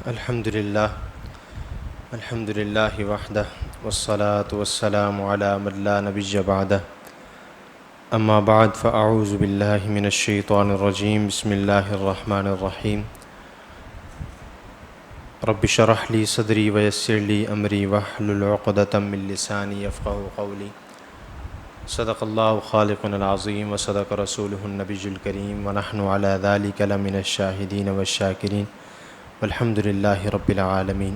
الحمد للہ وحدہ والصلاة والسلام علی من لا نبی بعدہ اما بعد فاعوذ باللہ من الشیطان الرجیم بسم اللہ الرحمن الرحیم رب اشرح لی صدری ویسر لی امری واحلل عقدۃ من لسانی یفقہوا قولی صدق اللہ خالقنا العظیم وصدق رسولہ النبی الکریم ونحن علی ذلک لمن الشاہدین والشاکرین والحمد للہ رب العالمین۔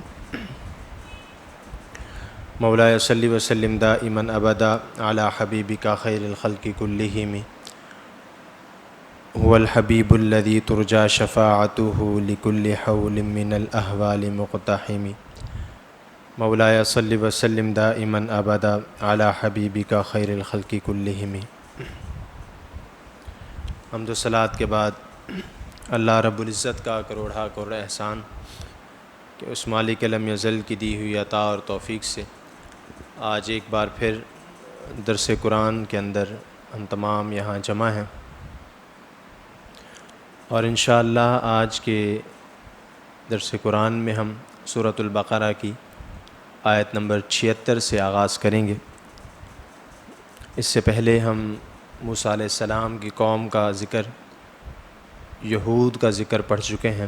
مولاي صلی وسلم دائما ابدا علی حبیبک خیر الخلق کلہم هو الحبیب الذی ترجى شفاعته لكل حول من الاحوال مقتحم۔ مولاي صلی وسلم دائما ابدا علی حبیبک خیر الخلق کلہم۔ حمد و صلوات کے بعد اللہ رب العزت کا کروڑا کروڑ احسان کہ اس مالک لم یزل کی دی ہوئی عطا اور توفیق سے آج ایک بار پھر درس قرآن کے اندر ہم تمام یہاں جمع ہیں، اور انشاءاللہ آج کے درس قرآن میں ہم سورۃ البقرہ کی آیت نمبر 76 سے آغاز کریں گے۔ اس سے پہلے ہم موسیٰ علیہ السلام کی قوم کا ذکر، یہود کا ذکر پڑھ چکے ہیں،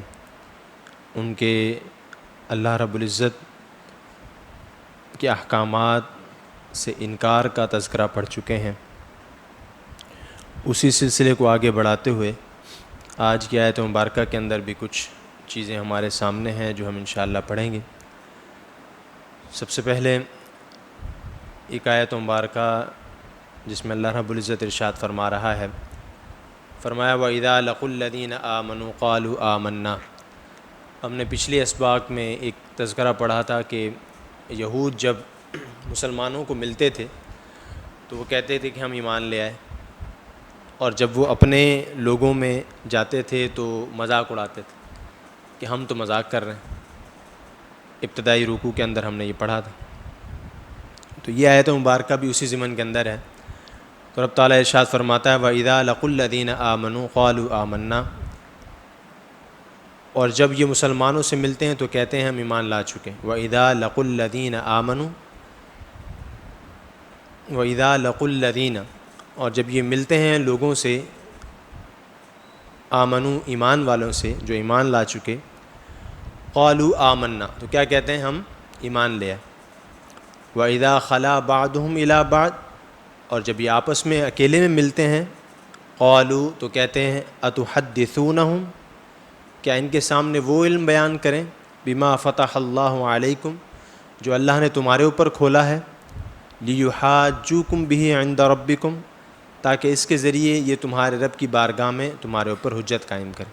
ان کے اللہ رب العزت کے احکامات سے انکار کا تذکرہ پڑھ چکے ہیں۔ اسی سلسلے کو آگے بڑھاتے ہوئے آج کی آیت مبارکہ کے اندر بھی کچھ چیزیں ہمارے سامنے ہیں جو ہم انشاءاللہ پڑھیں گے۔ سب سے پہلے ایک آیت مبارکہ جس میں اللہ رب العزت ارشاد فرما رہا ہے، فرمایا وَإِذَا لَقُوا الَّذِينَ آمَنُوا قَالُوا آمَنَّا۔ ہم نے پچھلی اسباق میں ایک تذکرہ پڑھا تھا کہ یہود جب مسلمانوں کو ملتے تھے تو وہ کہتے تھے کہ ہم ایمان لے آئے، اور جب وہ اپنے لوگوں میں جاتے تھے تو مذاق اڑاتے تھے کہ ہم تو مذاق کر رہے ہیں۔ ابتدائی رکوع کے اندر ہم نے یہ پڑھا تھا، تو یہ آیت مبارکہ بھی اسی ضمن کے اندر ہے۔ تو رب تعالیٰ ارشاد فرماتا ہے وَإِذَا لَقُوا الَّذِينَ آمَنُوا قَالُوا آمَنَّا، اور جب یہ مسلمانوں سے ملتے ہیں تو کہتے ہیں ہم ایمان لا چکے ہیں۔ وَإِذَا لَقُوا الَّذِينَ آمَنُوا، وَإِذَا لَقُوا الَّذِينَ، اور جب یہ ملتے ہیں لوگوں سے، آمنوا ایمان والوں سے جو ایمان لا چکے، قَالُوا آمَنَّا تو کیا کہتے ہیں؟ ہم ایمان لے آئے۔ وَإِذَا خَلَا بَعْضُهُمْ إِلَىٰ بَعْضٍ، اور جب یہ آپس میں اکیلے میں ملتے ہیں، قالوا تو کہتے ہیں اتحدثونہم، کیا ان کے سامنے وہ علم بیان کریں، بما فتح اللہ علیکم، جو اللہ نے تمہارے اوپر کھولا ہے، لیحاجوکم بہ عند ربکم، تاکہ اس کے ذریعے یہ تمہارے رب کی بارگاہ میں تمہارے اوپر حجت قائم کریں۔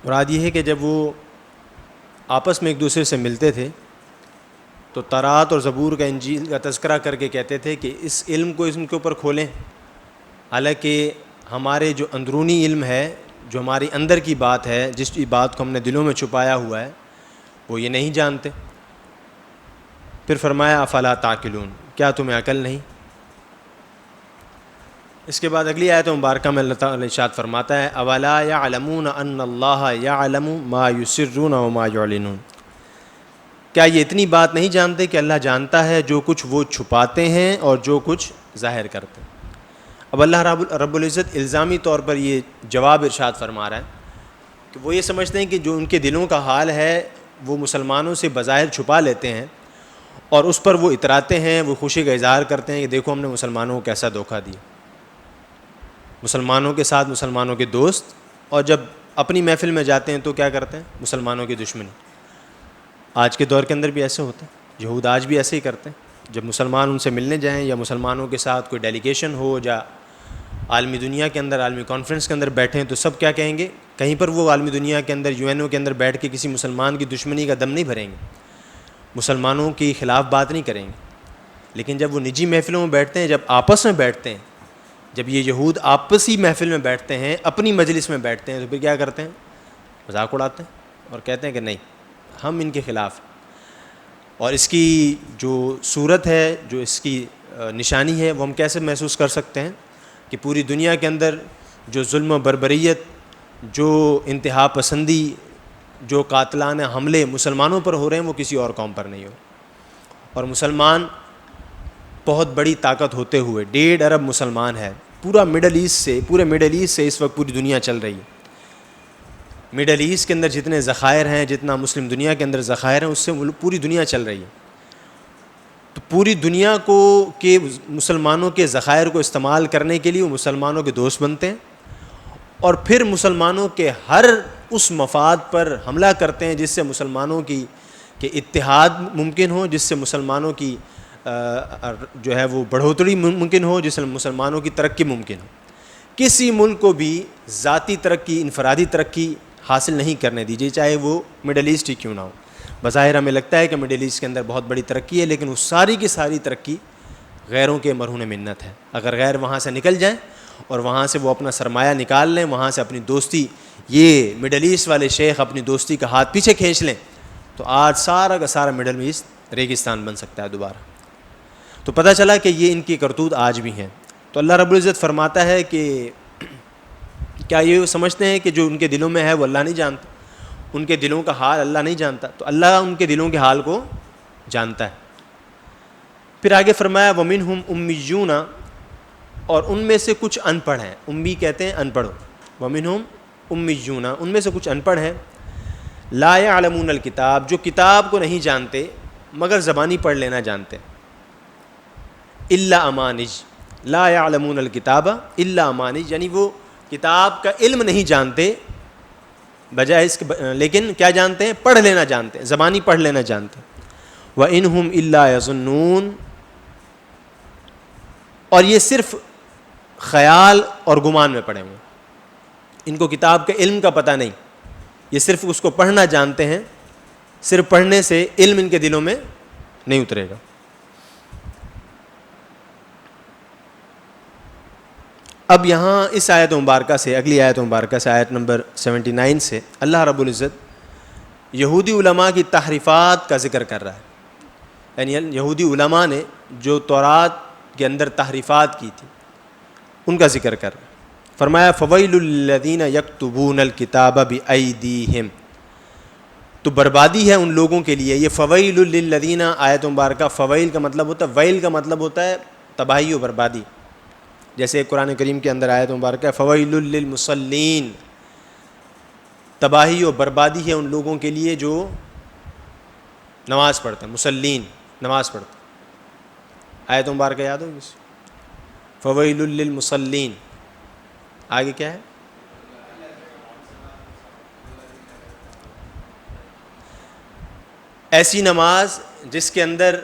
مراد یہ ہے کہ جب وہ آپس میں ایک دوسرے سے ملتے تھے تو تورات اور زبور کا انجیل کا تذکرہ کر کے کہتے تھے کہ اس علم کو ان کے اوپر کھولیں، حالانکہ ہمارے جو اندرونی علم ہے، جو ہماری اندر کی بات ہے، جس بات کو ہم نے دلوں میں چھپایا ہوا ہے، وہ یہ نہیں جانتے۔ پھر فرمایا افلا تعقلون، کیا تمہیں عقل نہیں؟ اس کے بعد اگلی آیت مبارکہ میں اللہ تعالیٰ ارشاد فرماتا ہے اولا یعلمون ان اللہ یعلم ما یسرون وما یعلنون، کیا یہ اتنی بات نہیں جانتے کہ اللہ جانتا ہے جو کچھ وہ چھپاتے ہیں اور جو کچھ ظاہر کرتے ہیں۔ اب اللہ رب العزت الزامی طور پر یہ جواب ارشاد فرما رہا ہے کہ وہ یہ سمجھتے ہیں کہ جو ان کے دلوں کا حال ہے وہ مسلمانوں سے بظاہر چھپا لیتے ہیں، اور اس پر وہ اتراتے ہیں، وہ خوشی کا اظہار کرتے ہیں کہ دیکھو ہم نے مسلمانوں کو کیسا دھوکہ دیا، مسلمانوں کے ساتھ مسلمانوں کے دوست، اور جب اپنی محفل میں جاتے ہیں تو کیا کرتے ہیں؟ مسلمانوں کی دشمنی۔ آج کے دور کے اندر بھی ایسے ہوتا ہے، یہود آج بھی ایسے ہی کرتے ہیں، جب مسلمان ان سے ملنے جائیں یا مسلمانوں کے ساتھ کوئی ڈیلیگیشن ہو یا عالمی دنیا کے اندر عالمی کانفرنس کے اندر بیٹھیں تو سب کیا کہیں گے؟ کہیں پر وہ عالمی دنیا کے اندر UN کے اندر بیٹھ کے کسی مسلمان کی دشمنی کا دم نہیں بھریں گے، مسلمانوں کے خلاف بات نہیں کریں گے۔ لیکن جب وہ نجی محفلوں میں بیٹھتے ہیں، جب آپس میں بیٹھتے ہیں، جب یہ یہود آپسی محفل میں بیٹھتے ہیں، اپنی مجلس میں بیٹھتے ہیں، تو پھر کیا کرتے ہیں؟ مذاق اڑاتے ہیں اور کہتے ہیں کہ نہیں ہم ان کے خلاف۔ اور اس کی جو صورت ہے، جو اس کی نشانی ہے، وہ ہم کیسے محسوس کر سکتے ہیں کہ پوری دنیا کے اندر جو ظلم و بربریت، جو انتہا پسندی، جو قاتلانہ حملے مسلمانوں پر ہو رہے ہیں وہ کسی اور قوم پر نہیں ہو رہے. اور مسلمان بہت بڑی طاقت ہوتے ہوئے 1.5 ارب مسلمان ہے. پورے مڈل ایسٹ سے اس وقت پوری دنیا چل رہی ہے. مڈل ایسٹ کے اندر جتنے ذخائر ہیں, جتنا مسلم دنیا کے اندر ذخائر ہیں, اس سے پوری دنیا چل رہی ہے. تو پوری دنیا کو کہ مسلمانوں کے ذخائر کو استعمال کرنے کے لیے وہ مسلمانوں کے دوست بنتے ہیں, اور پھر مسلمانوں کے ہر اس مفاد پر حملہ کرتے ہیں جس سے مسلمانوں کی کہ اتحاد ممکن ہو, جس سے مسلمانوں کی جو ہے وہ بڑھوتری ممکن ہو, جس سے مسلمانوں کی ترقی ممکن ہو. کسی ملک کو بھی ذاتی ترقی, انفرادی ترقی حاصل نہیں کرنے دیجیے, چاہے وہ مڈل ایسٹ ہی کیوں نہ ہو. بظاہر ہمیں لگتا ہے کہ مڈل ایسٹ کے اندر بہت بڑی ترقی ہے, لیکن وہ ساری کی ساری ترقی غیروں کے مرہون منت ہے. اگر غیر وہاں سے نکل جائیں اور وہاں سے وہ اپنا سرمایہ نکال لیں, وہاں سے اپنی دوستی, یہ مڈل ایسٹ والے شیخ اپنی دوستی کا ہاتھ پیچھے کھینچ لیں, تو آج سارا کا سارا مڈل ایسٹ ریگستان بن سکتا ہے دوبارہ. تو پتہ چلا کہ یہ ان کی کرتوت آج بھی ہیں. تو اللہ رب العزت فرماتا ہے کہ کیا یہ سمجھتے ہیں کہ جو ان کے دلوں میں ہے وہ اللہ نہیں جانتا, ان کے دلوں کا حال اللہ نہیں جانتا؟ تو اللہ ان کے دلوں کے حال کو جانتا ہے. پھر آگے فرمایا وَمِنْهُمْ أُمِّيُّونَ, اور ان میں سے کچھ ان پڑھ ہیں. امی کہتے ہیں ان پڑھ. وَمِنْهُمْ أُمِّيُّونَ, ان میں سے کچھ ان پڑھ ہیں. لَا يَعْلَمُونَ الْكِتَابَ, جو کتاب کو نہیں جانتے مگر زبانی پڑھ لینا جانتے. إِلَّا أَمَانِجْ, لَا يَعْلَمُونَ الْكِتَابَ إِلَّا أَمَانِجْ, یعنی وہ کتاب کا علم نہیں جانتے بجائے اس کے, لیکن کیا جانتے ہیں؟ پڑھ لینا جانتے ہیں, زبانی پڑھ لینا جانتے ہیں. وَإِنْهُمْ إِلَّا يَظُنُّونَ, اور یہ صرف خیال اور گمان میں پڑے ہوئے, ان کو کتاب کے علم کا پتہ نہیں, یہ صرف اس کو پڑھنا جانتے ہیں. صرف پڑھنے سے علم ان کے دلوں میں نہیں اترے گا. اب یہاں اس آیت مبارکہ سے, اگلی آیت مبارکہ سے, آیت نمبر 79 سے اللہ رب العزت یہودی علماء کی تحریفات کا ذکر کر رہا ہے. یعنی یہودی علماء نے جو تورات کے اندر تحریفات کی تھی ان کا ذکر کر رہا ہے. فرمایا فویل للذین یکتبون الکتاب بایدیہم, تو بربادی ہے ان لوگوں کے لیے. یہ فویل للذین آیت مبارکہ, فویل کا مطلب ہوتا ہے, ویل کا مطلب ہوتا ہے تباہی و بربادی. جیسے قرآن کریم کے اندر آیت مبارکہ فویل للمصلین, تباہی و بربادی ہے ان لوگوں کے لیے جو نماز پڑھتے ہیں. مصلین نماز پڑھتے ہیں. آیت مبارکہ یاد ہوگی, فویل للمصلین. آگے کیا ہے؟ ایسی نماز جس کے اندر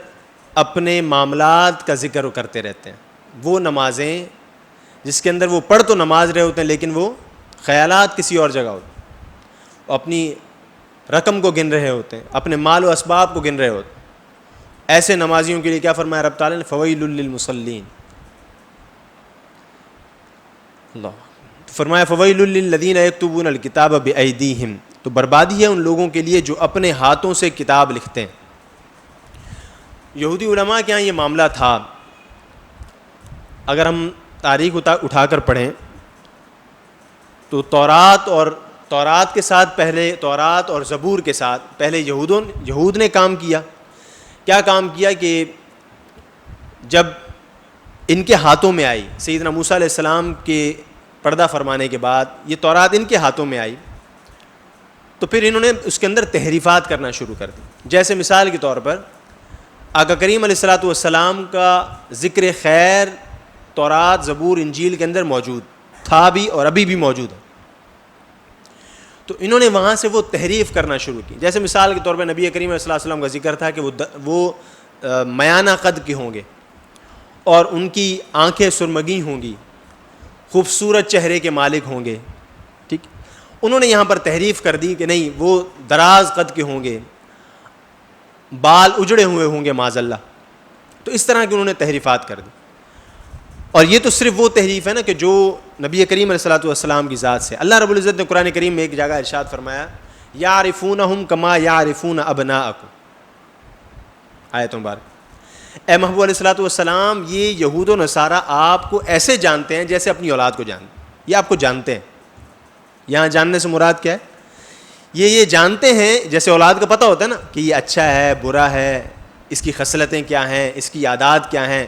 اپنے معاملات کا ذکر کرتے رہتے ہیں. وہ نمازیں جس کے اندر وہ پڑھ تو نماز رہے ہوتے ہیں لیکن وہ خیالات کسی اور جگہ ہوتے ہیں, وہ اپنی رقم کو گن رہے ہوتے ہیں, اپنے مال و اسباب کو گن رہے ہوتے ہیں. ایسے نمازیوں کے لیے کیا فرمایا رب تعالیٰ نے؟ فویل للمصلین. اللہ فرمایا فویل للذین یکتبون الکتاب بایدیہم, تو بربادی ہے ان لوگوں کے لیے جو اپنے ہاتھوں سے کتاب لکھتے ہیں. یہودی علماء کے یہاں یہ معاملہ تھا. اگر ہم تاریخ اٹھا کر پڑھیں تو تورات کے ساتھ پہلے, تورات اور زبور کے ساتھ پہلے یہود نے کام کیا. کیا کام کیا کہ جب ان کے ہاتھوں میں آئی, سیدنا موسیٰ علیہ السلام کے پردہ فرمانے کے بعد یہ تورات ان کے ہاتھوں میں آئی, تو پھر انہوں نے اس کے اندر تحریفات کرنا شروع کر دی. جیسے مثال کے طور پر آقا کریم علیہ الصلوۃ والسلام کا ذکر خیر تورات, زبور, انجیل کے اندر موجود تھا بھی اور ابھی بھی موجود ہے. تو انہوں نے وہاں سے وہ تحریف کرنا شروع کی. جیسے مثال کے طور پر نبی کریم علیہ السلام کا ذکر تھا کہ وہ میانہ قد کے ہوں گے اور ان کی آنکھیں سرمگی ہوں گی, خوبصورت چہرے کے مالک ہوں گے. ٹھیک, انہوں نے یہاں پر تحریف کر دی کہ نہیں, وہ دراز قد کے ہوں گے, بال اجڑے ہوئے ہوں گے معاذ اللہ. تو اس طرح کی انہوں نے تحریفات کر دی. اور یہ تو صرف وہ تحریف ہے نا کہ جو نبی کریم علیہ السلام کی ذات سے. اللہ رب العزت نے قرآن کریم میں ایک جگہ ارشاد فرمایا یعرفونہم کما یعرفون ابناءکم, آیت مبارک. اے محبوب علیہ السلام, یہ یہود و نصارہ آپ کو ایسے جانتے ہیں جیسے اپنی اولاد کو جانتے ہیں. یہ آپ کو جانتے ہیں. یہاں جاننے سے مراد کیا ہے؟ یہ جانتے ہیں، جیسے اولاد کا پتہ ہوتا ہے نا کہ یہ اچھا ہے برا ہے، اس کی خصلتیں کیا ہیں، اس کی عادات کیا ہیں،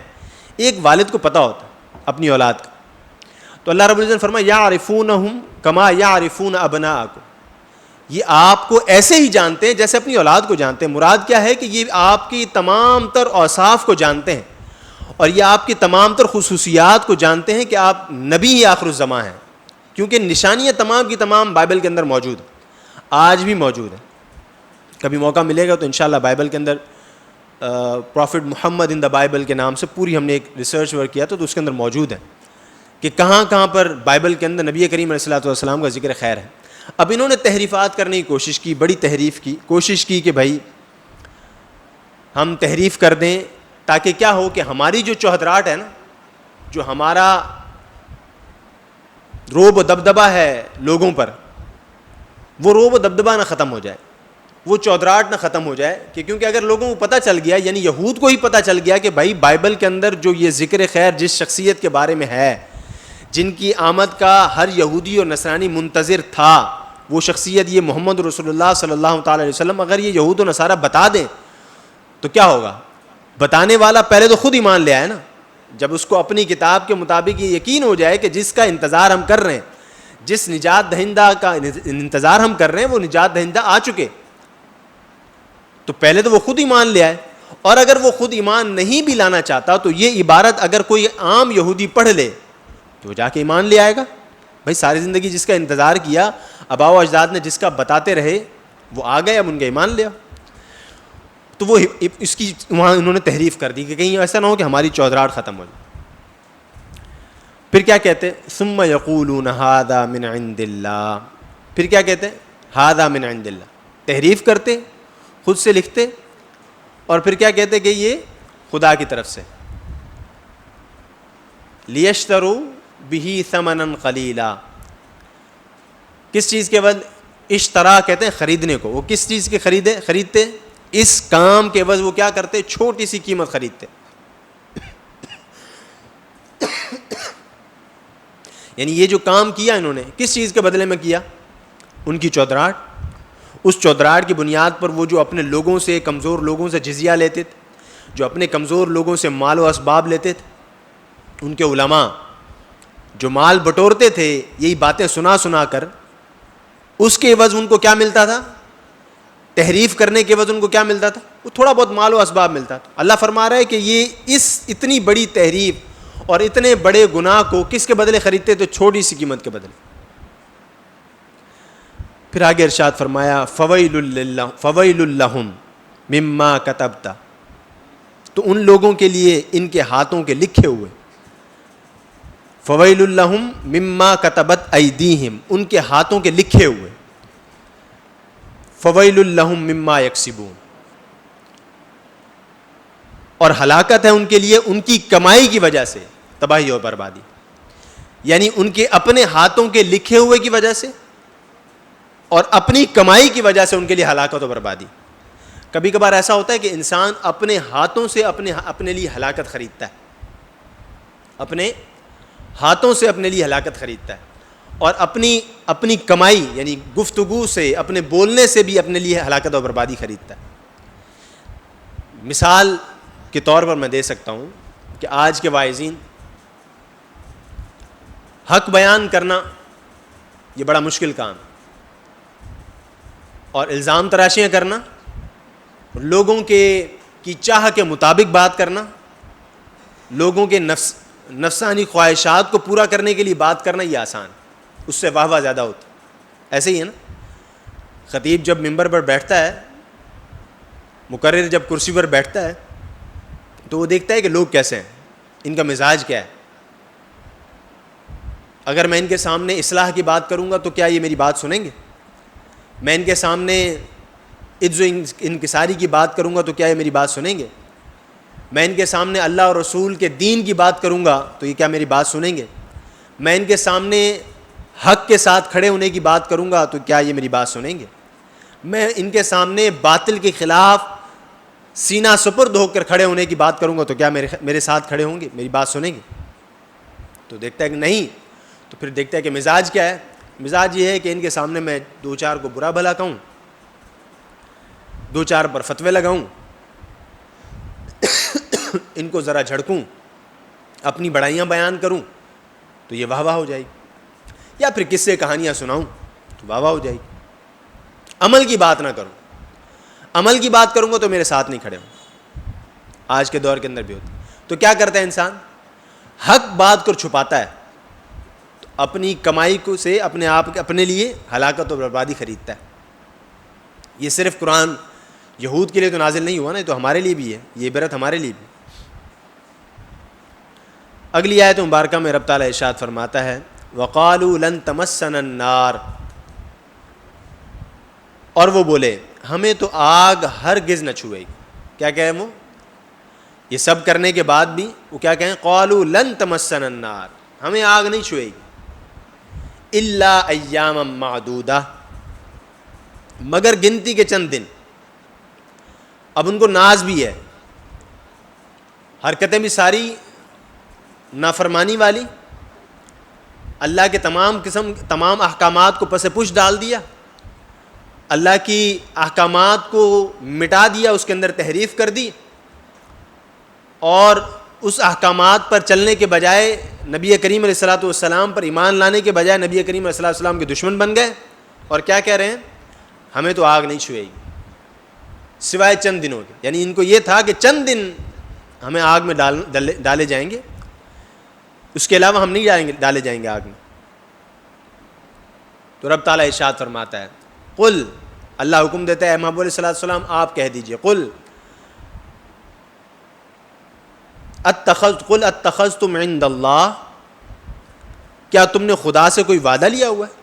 ایک والد کو پتہ ہوتا ہے اپنی اولاد کا. تو اللہ رب العزت نے فرمایا یعرفونہم کما یعرفون ابناءکم، یہ آپ کو ایسے ہی جانتے ہیں جیسے اپنی اولاد کو جانتے ہیں. مراد کیا ہے کہ یہ آپ کی تمام تر اوصاف کو جانتے ہیں اور یہ آپ کی تمام تر خصوصیات کو جانتے ہیں کہ آپ نبی ہی آخر الزماں ہیں، کیونکہ نشانیاں تمام کی تمام بائبل کے اندر موجود ہیں، آج بھی موجود ہیں. کبھی موقع ملے گا تو انشاءاللہ بائبل کے اندر profit Muhammad in the Bible کے نام سے پوری ہم نے ایک ریسرچ ورک کیا تھا، تو اس کے اندر موجود ہے کہ کہاں کہاں پر بائبل کے اندر نبی کریم علیہ الصلوۃ والسلام کا ذکر خیر ہے. اب انہوں نے تحریفات کرنے کی کوشش کی، بڑی تحریف کی، کوشش کی کہ بھائی ہم تحریف کر دیں تاکہ کیا ہو کہ ہماری جو چوہدراہٹ ہے نا، جو ہمارا روب و دبدبہ ہے لوگوں پر، وہ روب و دبدبہ نہ ختم ہو جائے، وہ چودراہٹ نہ ختم ہو جائے. کہ کیونکہ اگر لوگوں کو پتہ چل گیا، یعنی یہود کو ہی پتہ چل گیا کہ بھائی بائبل کے اندر جو یہ ذکر خیر جس شخصیت کے بارے میں ہے، جن کی آمد کا ہر یہودی اور نصرانی منتظر تھا، وہ شخصیت یہ محمد رسول اللہ صلی اللہ تعالی علیہ وسلم، اگر یہ یہود و نصارہ بتا دیں تو کیا ہوگا؟ بتانے والا پہلے تو خود ایمان لے آئے نا. جب اس کو اپنی کتاب کے مطابق یہ یقین ہو جائے کہ جس کا انتظار ہم کر رہے ہیں، جس نجات دہندہ کا انتظار ہم کر رہے ہیں وہ نجات دہندہ آ چکے، تو پہلے تو وہ خود ایمان لے آئے. اور اگر وہ خود ایمان نہیں بھی لانا چاہتا تو یہ عبارت اگر کوئی عام یہودی پڑھ لے تو وہ جا کے ایمان لے آئے گا. بھائی ساری زندگی جس کا انتظار کیا، آباء و اجداد نے جس کا بتاتے رہے، وہ آ گئے، اب ان کا ایمان لیا. تو وہ اس کی وہاں انہوں نے تحریف کر دی کہ کہیں ایسا نہ ہو کہ ہماری چودراہٹ ختم ہو جائے. پھر کیا کہتے ہیں؟ ثم یقولون ھذا من عند اللہ. پھر کیا کہتے ہیں؟ ھذا من عند اللہ. تحریف کرتے، خود سے لکھتے، اور پھر کیا کہتے کہ یہ خدا کی طرف سے. لیشتروا بہ ثمنا قلیلا. کس چیز کے عوض؟ اشترا کہتے ہیں خریدنے کو. وہ کس چیز کے خریدتے؟ اس کام کے عوض وہ کیا کرتے؟ چھوٹی سی قیمت خریدتے. یعنی یہ جو کام کیا انہوں نے کس چیز کے بدلے میں کیا؟ ان کی چودراہٹ. اس چودراہٹ کی بنیاد پر وہ جو اپنے لوگوں سے، کمزور لوگوں سے جزیہ لیتے تھے، جو اپنے کمزور لوگوں سے مال و اسباب لیتے تھے، ان کے علماء جو مال بٹورتے تھے یہی باتیں سنا سنا کر، اس کے عوض ان کو کیا ملتا تھا؟ تحریف کرنے کے عوض ان کو کیا ملتا تھا؟ وہ تھوڑا بہت مال و اسباب ملتا تھا. اللہ فرما رہا ہے کہ یہ اس اتنی بڑی تحریف اور اتنے بڑے گناہ کو کس کے بدلے خریدتے؟ تو چھوٹی سی قیمت کے بدلے. پھر آگے ارشاد فرمایا فویل لہم مما کتبت. تو ان لوگوں کے لیے ان کے ہاتھوں کے لکھے ہوئے، فویل لہم مما کتبت ایدیہم، ان کے ہاتھوں کے لکھے ہوئے، فویل لہم مما یکسبون، اور ہلاکت ہے ان کے لیے ان کی کمائی کی وجہ سے، تباہی اور بربادی. یعنی ان کے اپنے ہاتھوں کے لکھے ہوئے کی وجہ سے اور اپنی کمائی کی وجہ سے ان کے لیے ہلاکت و بربادی. کبھی کبھار ایسا ہوتا ہے کہ انسان اپنے ہاتھوں سے اپنے لیے ہلاکت خریدتا ہے، اپنے ہاتھوں سے اپنے لیے ہلاکت خریدتا ہے، اور اپنی کمائی یعنی گفتگو سے، اپنے بولنے سے بھی اپنے لیے ہلاکت و بربادی خریدتا ہے. مثال کے طور پر میں دے سکتا ہوں کہ آج کے واعظین، حق بیان کرنا یہ بڑا مشکل کام ہے، اور الزام تراشیاں کرنا، لوگوں کی چاہ کے مطابق بات کرنا، لوگوں کے نفسانی خواہشات کو پورا کرنے کے لیے بات کرنا، یہ آسان، اس سے واہ واہ زیادہ ہوتا. ایسے ہی ہے نا، خطیب جب ممبر پر بیٹھتا ہے، مقرر جب کرسی پر بیٹھتا ہے تو وہ دیکھتا ہے کہ لوگ کیسے ہیں، ان کا مزاج کیا ہے. اگر میں ان کے سامنے اصلاح کی بات کروں گا تو کیا یہ میری بات سنیں گے؟ میں ان کے سامنے عجز و انکساری کی بات کروں گا تو کیا یہ میری بات سنیں گے؟ میں ان کے سامنے اللہ اور رسول کے دین کی بات کروں گا تو یہ کیا میری بات سنیں گے؟ میں ان کے سامنے حق کے ساتھ کھڑے ہونے کی بات کروں گا تو کیا یہ میری بات سنیں گے؟ میں ان کے سامنے باطل کے خلاف سینہ سپرد ہو کر کھڑے ہونے کی بات کروں گا تو کیا میرے ساتھ کھڑے ہوں گے، میری بات سنیں گے؟ تو دیکھتا ہے کہ نہیں. تو پھر دیکھتا ہے کہ مزاج کیا ہے. مزاج یہ ہے کہ ان کے سامنے میں دو چار کو برا بھلا کہوں, دو چار پر فتوے لگاؤں, ان کو ذرا جھڑکوں, اپنی بڑائیاں بیان کروں تو یہ واہ واہ ہو جائے گی, یا پھر قصے کہانیاں سناؤں تو واہ واہ ہو جائے گی. عمل کی بات نہ کروں, عمل کی بات کروں گا تو میرے ساتھ نہیں کھڑے ہوں. آج کے دور کے اندر بھی ہوتا ہے. تو کیا کرتا ہے انسان؟ حق بات کر چھپاتا ہے, تو اپنی کمائی کو سے اپنے آپ اپنے لیے ہلاکت و بربادی خریدتا ہے. یہ صرف قرآن یہود کے لیے تو نازل نہیں ہوا نا, یہ تو ہمارے لیے بھی ہے, یہ عبرت ہمارے لیے بھی. اگلی آیت مبارکہ میں رب تعالیٰ ارشاد فرماتا ہے وَقَالُوا لَن تَمَسَّنَا النَّارُ, اور وہ بولے ہمیں تو آگ ہرگز نہ چھوئے گی. کیا کہیں وہ؟ یہ سب کرنے کے بعد بھی وہ کیا کہیں؟ قَالُوا لَن تَمَسَّنَا النَّارُ, ہمیں آگ نہیں چھوئے گی, إِلَّا أَيَّامًا مَعْدُودَةً, مگر گنتی کے چند دن. اب ان کو ناز بھی ہے, حرکتیں بھی ساری نافرمانی والی, اللہ کے تمام احکامات کو پس پش ڈال دیا, اللہ کی احکامات کو مٹا دیا, اس کے اندر تحریف کر دی, اور اس احکامات پر چلنے کے بجائے نبی کریم علیہ الصلوۃ والسلام پر ایمان لانے کے بجائے نبی کریم علیہ الصلوۃ والسلام کے دشمن بن گئے. اور کیا کہہ رہے ہیں؟ ہمیں تو آگ نہیں چھوئے گی سوائے چند دنوں کے. یعنی ان کو یہ تھا کہ چند دن ہمیں آگ میں ڈالے جائیں گے, اس کے علاوہ ہم نہیں ڈالے جائیں گے آگ میں. تو رب تعالیٰ ارشاد فرماتا ہے قل, اللہ حکم دیتا ہے محبوب علیہ الصلوۃ والسلام آپ کہہ دیجئے, قل اتخذتم عند اللہ, کیا تم نے خدا سے کوئی وعدہ لیا ہوا ہے؟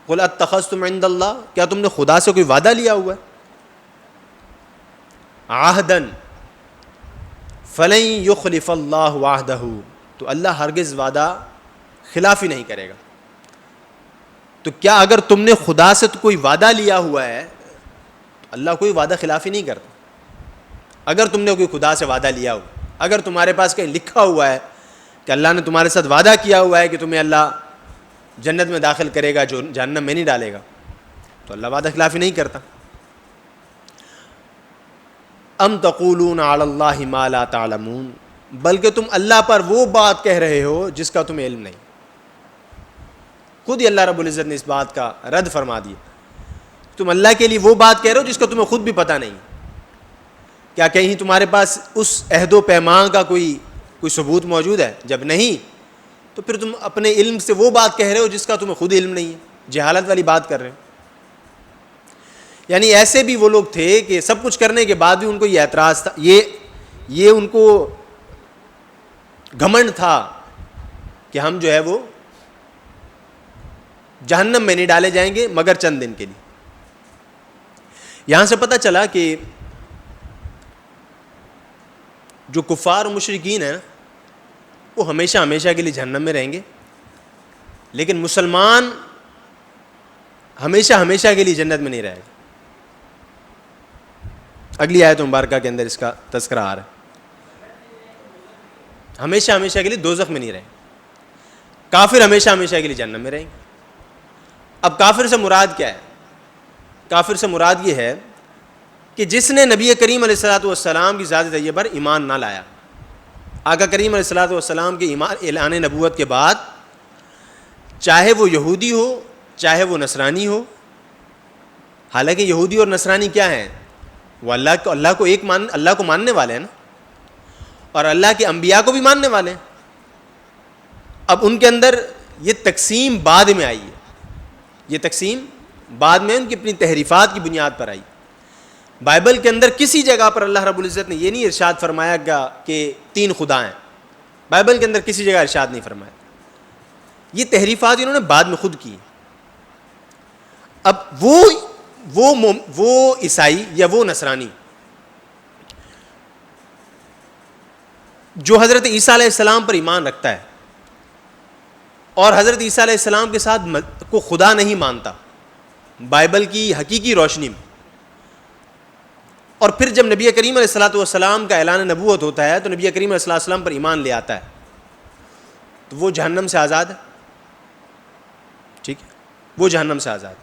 قل اتخذتم عند اللہ, کیا تم نے خدا سے کوئی وعدہ لیا ہوا ہے؟ عہدن فلن یخلف اللہ وعدہ, تو اللہ ہرگز وعدہ خلافی نہیں کرے گا. تو کیا اگر تم نے خدا سے کوئی وعدہ لیا ہوا ہے تو اللہ کوئی وعدہ خلافی نہیں کرتا. اگر تم نے کوئی خدا سے وعدہ لیا ہو, اگر تمہارے پاس کہیں لکھا ہوا ہے کہ اللہ نے تمہارے ساتھ وعدہ کیا ہوا ہے کہ تمہیں اللہ جنت میں داخل کرے گا, جو جہنم میں نہیں ڈالے گا, تو اللہ وعدہ خلافی نہیں کرتا. ام تقولون علی اللہ ما لا تعلمون, بلکہ تم اللہ پر وہ بات کہہ رہے ہو جس کا تمہیں علم نہیں. خود ہی اللہ رب العزت نے اس بات کا رد فرما دیا. تم اللہ کے لیے وہ بات کہہ رہے ہو جس کا تمہیں خود بھی پتہ نہیں. کیا کہیں تمہارے پاس اس عہد و پیمان کا کوئی ثبوت موجود ہے؟ جب نہیں تو پھر تم اپنے علم سے وہ بات کہہ رہے ہو جس کا تمہیں خود علم نہیں ہے, جہالت والی بات کر رہے ہو. یعنی ایسے بھی وہ لوگ تھے کہ سب کچھ کرنے کے بعد بھی ان کو یہ اعتراض تھا, یہ ان کو گھمنڈ تھا کہ ہم جو ہے وہ جہنم میں نہیں ڈالے جائیں گے مگر چند دن کے لیے. یہاں سے پتہ چلا کہ جو کفار و مشرکین ہیں وہ ہمیشہ ہمیشہ کے لیے جہنم میں رہیں گے, لیکن مسلمان ہمیشہ ہمیشہ کے لیے جنت میں نہیں رہے گا. اگلی آیت مبارکہ کے اندر اس کا تذکرہ آ رہا ہے. ہمیشہ ہمیشہ کے لیے دوزخ میں نہیں رہیں گے. کافر ہمیشہ ہمیشہ کے لیے جہنم میں رہیں گے. اب کافر سے مراد کیا ہے؟ کافر سے مراد یہ ہے کہ جس نے نبی کریم علیہ الصلوۃ والسلام کی ذات طیبہ پر ایمان نہ لایا. آقا کریم علیہ الصلوۃ والسلام کے اعلان نبوت کے بعد چاہے وہ یہودی ہو چاہے وہ نصرانی ہو, حالانکہ یہودی اور نصرانی کیا ہیں؟ وہ اللہ کو ماننے والے ہیں نا, اور اللہ کے انبیاء کو بھی ماننے والے ہیں. اب ان کے اندر یہ تقسیم بعد میں آئی ہے, یہ تقسیم بعد میں ان کی اپنی تحریفات کی بنیاد پر آئی. بائبل کے اندر کسی جگہ پر اللہ رب العزت نے یہ نہیں ارشاد فرمایا گیا کہ 3 خدا ہیں. بائبل کے اندر کسی جگہ ارشاد نہیں فرمایا. یہ تحریفات انہوں نے بعد میں خود کی. اب وہ عیسائی یا وہ نصرانی جو حضرت عیسیٰ علیہ السلام پر ایمان رکھتا ہے اور حضرت عیسیٰ علیہ السلام کے ساتھ کو خدا نہیں مانتا بائبل کی حقیقی روشنی میں, اور پھر جب نبی کریم علیہ الصلوۃ والسلام کا اعلان نبوت ہوتا ہے تو نبی کریم علیہ الصلوۃ والسلام پر ایمان لے آتا ہے, تو وہ جہنم سے آزاد ہے. وہ جہنم سے آزاد.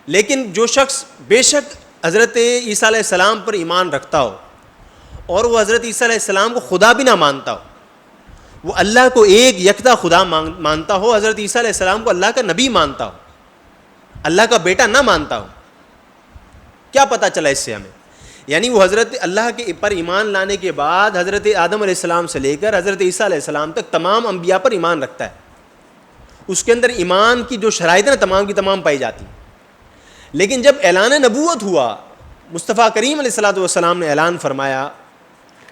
لیکن جو شخص بے شک حضرت عیسیٰ علیہ السلام پر ایمان رکھتا ہو اور وہ حضرت عیسیٰ علیہ السلام کو خدا بھی نہ مانتا ہو, وہ اللہ کو ایک یکتا خدا مانتا ہو, حضرت عیسیٰ علیہ السلام کو اللہ کا نبی مانتا ہو, اللہ کا بیٹا نہ مانتا ہو, کیا پتہ چلا اس سے ہمیں؟ یعنی وہ حضرت اللہ کے پر ایمان لانے کے بعد حضرت آدم علیہ السلام سے لے کر حضرت عیسیٰ علیہ السلام تک تمام انبیاء پر ایمان رکھتا ہے. اس کے اندر ایمان کی جو شرائط ہیں تمام کی تمام پائی جاتی ہیں. لیکن جب اعلان نبوت ہوا, مصطفیٰ کریم علیہ السلام نے اعلان فرمایا,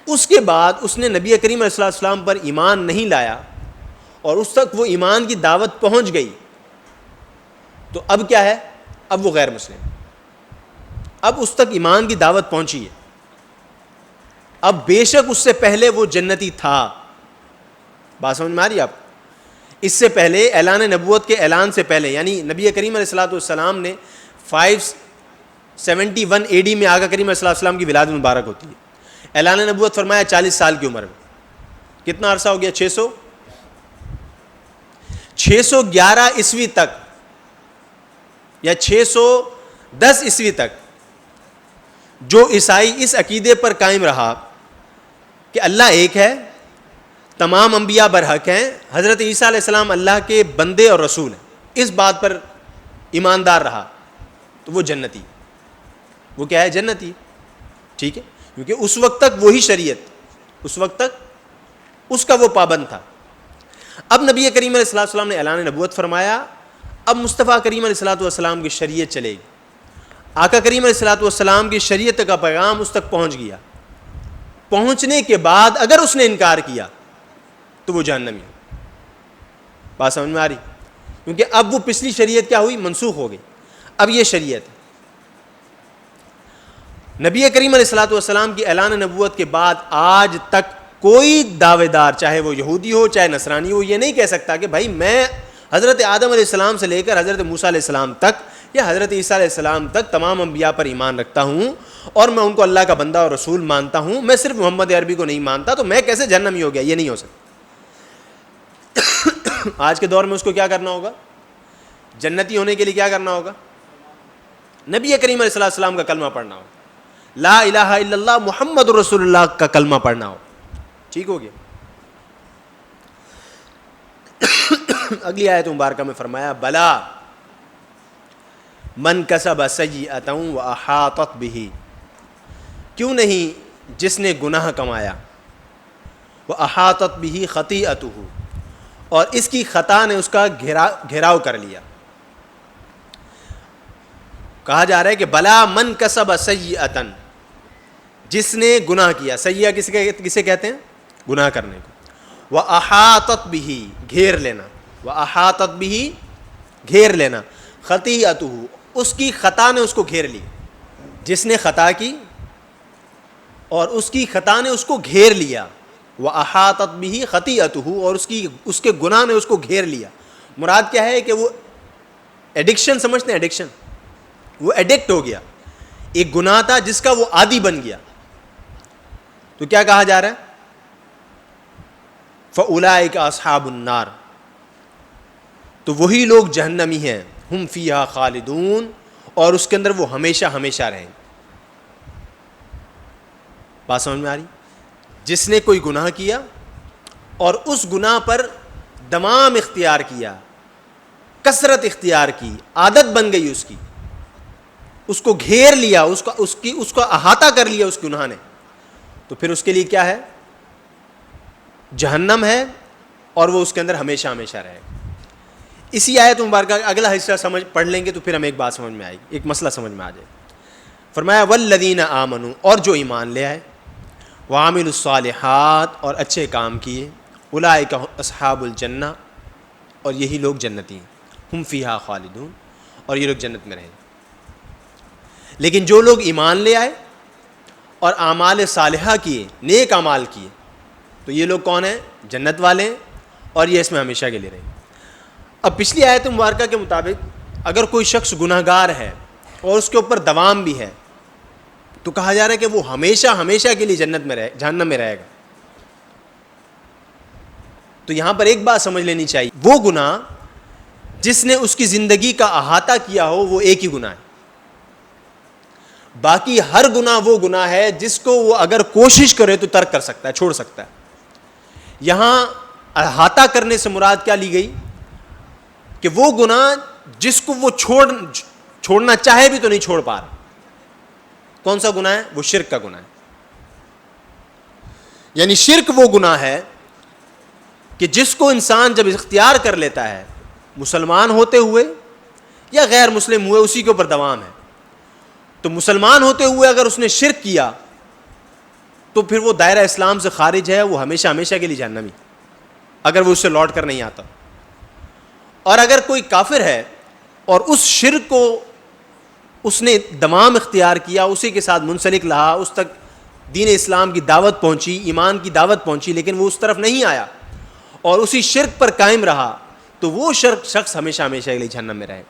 اس کے بعد اس نے نبی کریم علیہ السلام پر ایمان نہیں لایا اور اس تک وہ ایمان کی دعوت پہنچ گئی, تو اب کیا ہے؟ اب وہ غیر مسلم, اب اس تک ایمان کی دعوت پہنچی ہے. اب بے شک اس سے پہلے وہ جنتی تھا. بات سمجھ میں آ رہی ہے آپ؟ اس سے پہلے اعلان نبوت کے اعلان سے پہلے, یعنی نبی کریم علیہ السلام نے 571 AD میں آقا کریم علیہ السلام کی ولادت مبارک ہوتی ہے. اعلان نبوت فرمایا 40 سال کی عمر میں. کتنا عرصہ ہو گیا؟ 611 عیسوی تک یا 610 عیسوی تک جو عیسائی اس عقیدے پر قائم رہا کہ اللہ ایک ہے, تمام انبیاء برحق ہیں, حضرت عیسیٰ علیہ السلام اللہ کے بندے اور رسول ہیں, اس بات پر ایماندار رہا, تو وہ جنتی. وہ کیا ہے؟ جنتی. ٹھیک ہے, کیونکہ اس وقت تک وہی شریعت, اس وقت تک اس کا وہ پابند تھا. اب نبی کریم علیہ السلام نے اعلان نبوت فرمایا, اب مصطفیٰ کریم علیہ السلام کی شریعت چلے گی. آقا کریم علیہ السلام کی شریعت کا پیغام اس تک پہنچ گیا. پہنچنے کے بعد اگر اس نے انکار کیا تو وہ جہنمی. بات سمجھ میں آ رہی؟ کیونکہ اب وہ پچھلی شریعت کیا ہوئی؟ منسوخ ہو گئی. اب یہ شریعت ہے. نبی کریم علیہ السلام کی اعلان نبوت کے بعد آج تک کوئی دعوے دار, چاہے وہ یہودی ہو چاہے نصرانی ہو, یہ نہیں کہہ سکتا کہ بھائی میں حضرت آدم علیہ السلام سے لے کر حضرت موسیٰ علیہ السلام تک یا حضرت عیسیٰ علیہ السلام تک تمام انبیاء پر ایمان رکھتا ہوں اور میں ان کو اللہ کا بندہ اور رسول مانتا ہوں, میں صرف محمد عربی کو نہیں مانتا, تو میں کیسے جہنمی ہو گیا؟ یہ نہیں ہو سکتا. آج کے دور میں اس کو کیا کرنا ہوگا؟ جنتی ہونے کے لیے کیا کرنا ہوگا؟ نبی کریم علیہ السلام کا کلمہ پڑھنا ہوگا, لا الہ الا اللہ محمد رسول اللہ کا کلمہ پڑھنا ہو. ٹھیک ہو گیا؟ اگلی آیت مبارکہ میں فرمایا بلا من کسب سیئۃ واحاطت بہ, کیوں نہیں جس نے گناہ کمایا, واحاطت بہ خطیئتہ, اور اس کی خطا نے اس کا گھیراؤ کر لیا. کہا جا رہا ہے کہ بلا من کسب سیئۃ, جس نے گناہ کیا. سیئہ کسے کہتے ہیں؟ گناہ کرنے کو. واحاطت بہ, گھیر لینا. واحاطت بہ, گھیر لینا. خطیئتہ, اس کی خطا نے اس کو گھیر لی. جس نے خطا کی اور اس کی خطا نے اس کو گھیر لیا. واحاطت بہ خطیئتہ, اور اس کے گناہ نے اس کو گھیر لیا. مراد کیا ہے کہ وہ ایڈکشن سمجھتے ہیں؟ ایڈکشن, وہ ایڈکٹ ہو گیا. ایک گناہ تھا جس کا وہ عادی بن گیا. تو کیا کہا جا رہا ہے؟ فَأُولَٰئِكَ أَصْحَابُ النَّارِ, تو وہی لوگ جہنمی ہیں. ہم فیہا خالدون, اور اس کے اندر وہ ہمیشہ ہمیشہ رہیں. بات سمجھ میں آ رہی؟ جس نے کوئی گناہ کیا اور اس گناہ پر دوام اختیار کیا, کثرت اختیار کی, عادت بن گئی اس کی, اس کو گھیر لیا, اس کو احاطہ کر لیا اس گناہ نے, تو پھر اس کے لیے کیا ہے؟ جہنم ہے, اور وہ اس کے اندر ہمیشہ ہمیشہ رہے گا. اسی آیت مبارکہ اگلا حصہ پڑھ لیں گے تو پھر ہمیں ایک بات سمجھ میں آئے گی, ایک مسئلہ سمجھ میں آ جائے. فرمایا والذین آمنوا, اور جو ایمان لے آئے, وعملوا الصالحات, اور اچھے کام کیے, اولئک اصحاب الجنہ, اور یہی لوگ جنتی ہیں. ہم فیہا خالدون, اور یہ لوگ جنت میں رہیں. لیکن جو لوگ ایمان لے آئے اور اعمال صالحہ کیے, نیک اعمال کیے, تو یہ لوگ کون ہیں؟ جنت والے ہیں, اور یہ اس میں ہمیشہ کے لیے رہیں. اب پچھلی آیت مبارکہ کے مطابق اگر کوئی شخص گناہ گار ہے اور اس کے اوپر دوام بھی ہے, تو کہا جا رہا ہے کہ وہ ہمیشہ ہمیشہ کے لیے جہنم میں رہے گا. تو یہاں پر ایک بات سمجھ لینی چاہیے, وہ گناہ جس نے اس کی زندگی کا احاطہ کیا ہو وہ ایک ہی گناہ ہے. باقی ہر گناہ وہ گناہ ہے جس کو وہ اگر کوشش کرے تو ترک کر سکتا ہے, چھوڑ سکتا ہے. یہاں احاطہ کرنے سے مراد کیا لی گئی کہ وہ گناہ جس کو وہ چھوڑنا چاہے بھی تو نہیں چھوڑ پا رہا. کون سا گناہ ہے؟ وہ شرک کا گناہ ہے. یعنی شرک وہ گناہ ہے کہ جس کو انسان جب اختیار کر لیتا ہے, مسلمان ہوتے ہوئے یا غیر مسلم ہوئے, اسی کے اوپر دوام ہے. تو مسلمان ہوتے ہوئے اگر اس نے شرک کیا تو پھر وہ دائرہ اسلام سے خارج ہے, وہ ہمیشہ ہمیشہ کے لیے جہنمی, اگر وہ اس سے لوٹ کر نہیں آتا. اور اگر کوئی کافر ہے اور اس شرک کو اس نے دوام اختیار کیا, اسی کے ساتھ منسلک رہا, اس تک دین اسلام کی دعوت پہنچی, ایمان کی دعوت پہنچی, لیکن وہ اس طرف نہیں آیا اور اسی شرک پر قائم رہا, تو وہ شخص ہمیشہ ہمیشہ کے لیے جہنم میں رہے.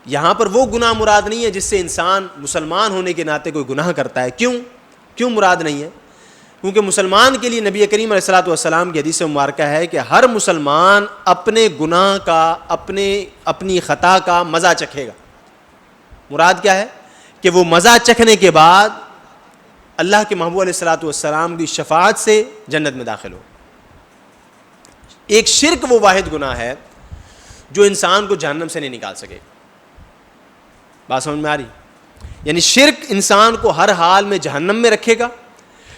یہاں پر وہ گناہ مراد نہیں ہے جس سے انسان مسلمان ہونے کے ناطے کوئی گناہ کرتا ہے. کیوں مراد نہیں ہے؟ کیونکہ مسلمان کے لیے نبی کریم علیہ الصلوۃ والسلام کی حدیث مبارکہ ہے کہ ہر مسلمان اپنے گناہ کا, اپنی خطا کا مزہ چکھے گا. مراد کیا ہے؟ کہ وہ مزہ چکھنے کے بعد اللہ کے محبوب علیہ الصلوۃ والسلام کی شفاعت سے جنت میں داخل ہو. ایک شرک وہ واحد گناہ ہے جو انسان کو جہنم سے نہیں نکال سکے. بات سمجھ میں آ رہی؟ یعنی شرک انسان کو ہر حال میں جہنم میں رکھے گا.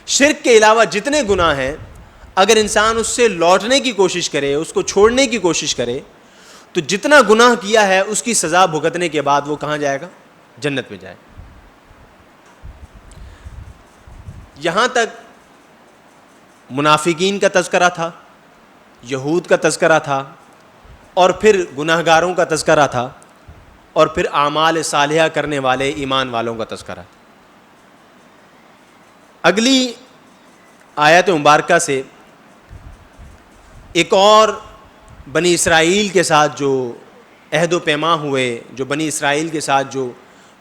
شرک کے علاوہ جتنے گناہ ہیں اگر انسان اس سے لوٹنے کی کوشش کرے, اس کو چھوڑنے کی کوشش کرے, تو جتنا گناہ کیا ہے اس کی سزا بھگتنے کے بعد وہ کہاں جائے گا؟ جنت میں جائے. یہاں تک منافقین کا تذکرہ تھا, یہود کا تذکرہ تھا, اور پھر گناہگاروں کا تذکرہ تھا, اور پھر اعمال صالحہ کرنے والے ایمان والوں کا تذکرہ. اگلی آیت مبارکہ سے ایک اور بنی اسرائیل کے ساتھ جو عہد و پیما ہوئے, جو بنی اسرائیل کے ساتھ جو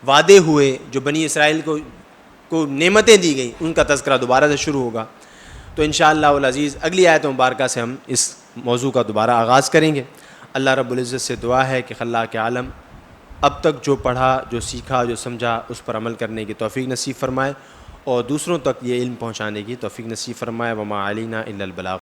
وعدے ہوئے, جو بنی اسرائیل کو نعمتیں دی گئیں, ان کا تذکرہ دوبارہ سے شروع ہوگا. تو انشاءاللہ العزیز اگلی آیت مبارکہ سے ہم اس موضوع کا دوبارہ آغاز کریں گے. اللہ رب العزت سے دعا ہے کہ خلاق عالم اب تک جو پڑھا, جو سیکھا, جو سمجھا, اس پر عمل کرنے کی توفیق نصیب فرمائے, اور دوسروں تک یہ علم پہنچانے کی توفیق نصیب فرمائے. وما علینا الا البلاغ.